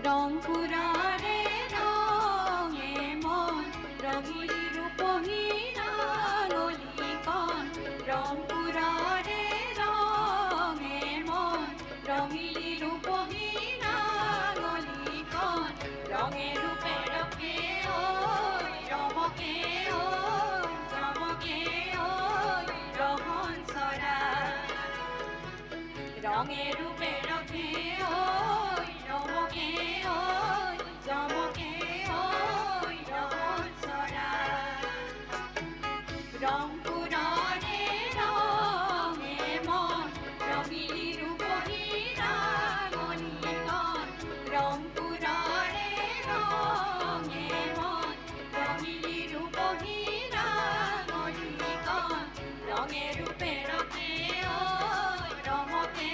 রংপুরারে রঙে মন রঙিলি রূপহীনা গলিকণ রংপুরারে রঙে মন রঙিলি রূপহীনা গলিকণ রঙে রূপে রঙে ওই রমকে ওই চমকে ওই রহন সরা রঙে রূপে রঙে ওই রমকে ওই চমকে ওই রহন সরা রংপুরারে রঙে মন রঙিলি রূপহীনা গলিকণ রংপুরারে রঙে মন রঙিলি রূপহীনা গলিকণ রঙে রূপে রঙে ওই রমকে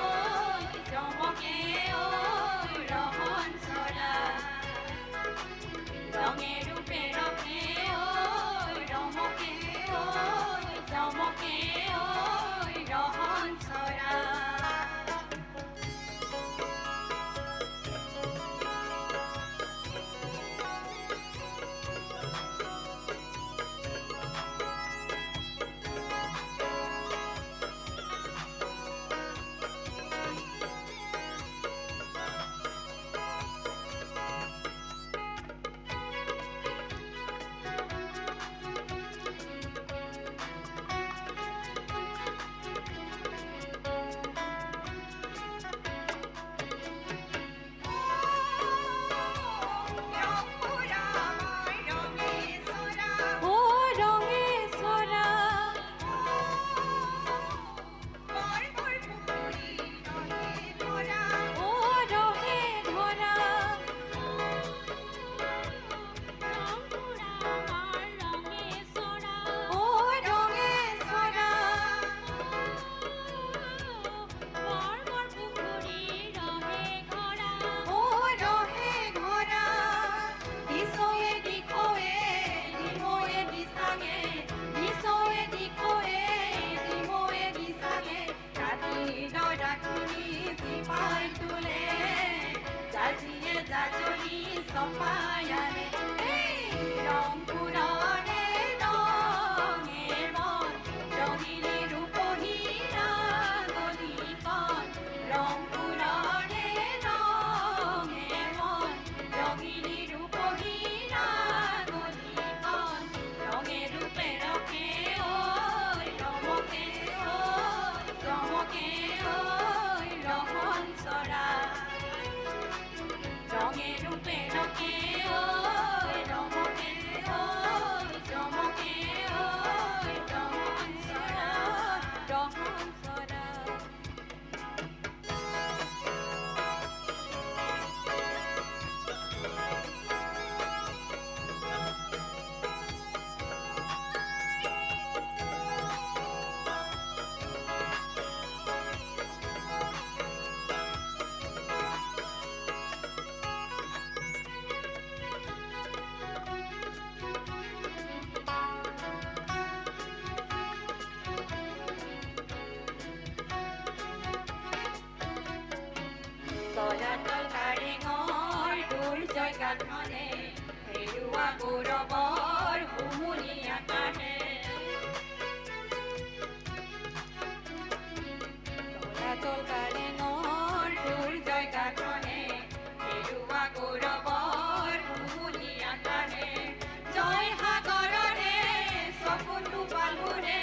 ওই চমকে ওই রহন সরা রঙে রূপে রঙে ওই রমকে ওই চমকে ওই রহন সরা সপায়ারে রংপুরারে রঙে মন রঙিলি রূপহীনা গলিকণ রংপুরারে রঙে মন রঙিলি রূপহীনা গলিকণ রঙে রূপে রঙে ওই রমকে ওই চমকে ওই রহন সরা রঙে রূপে রঙে ওই রমকে ওই চমকে ওই রহন সরা রহন সরা তলাতল কাৰেঙৰ দুৰ্জয় গাঁথনে হেৰুৱা গৌৰৱৰ হুমুলি আকাশে তলাতল কাৰেঙৰ দুৰ্জয় গাঁথনে হেৰুৱা গৌৰৱৰ হুমুলি আকাশে জয় সাগৰৰে চকুটো পালবোৰে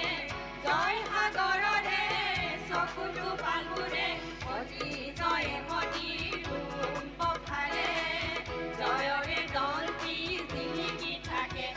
জয় সাগৰৰে চকুটো পালবোৰে অতি জয় মতি পথাৰে জয়ৰে দলটি জিলিকি থাকে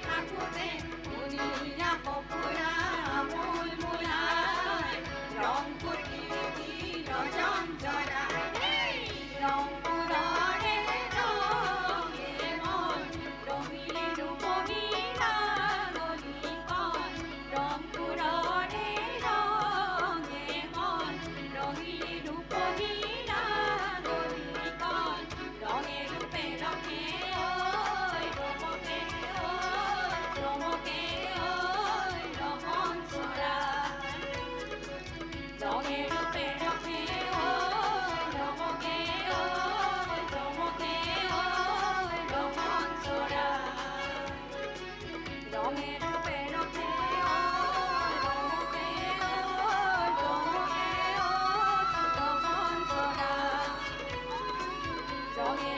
থাকোঁতে ধুনীয়া সপোনা মূল মূলাই ৰংপুৰ কীৰ্তি ৰজন জনাই ৰংপুৰৰে ৰঙে মন ৰঙিলে ৰূপহী নাগৰিকন ৰংপুৰৰে ৰঙে মন ৰঙিলে ৰূপহী নাগৰিকন ৰঙে ৰূপে ৰঙে ঐ ৰমকে ৰমন চৰা রঙে রূপে রঙে ও রমকে রমন চোরা রঙে রূপে রঙে ও রমকে রমন চোরা রঙে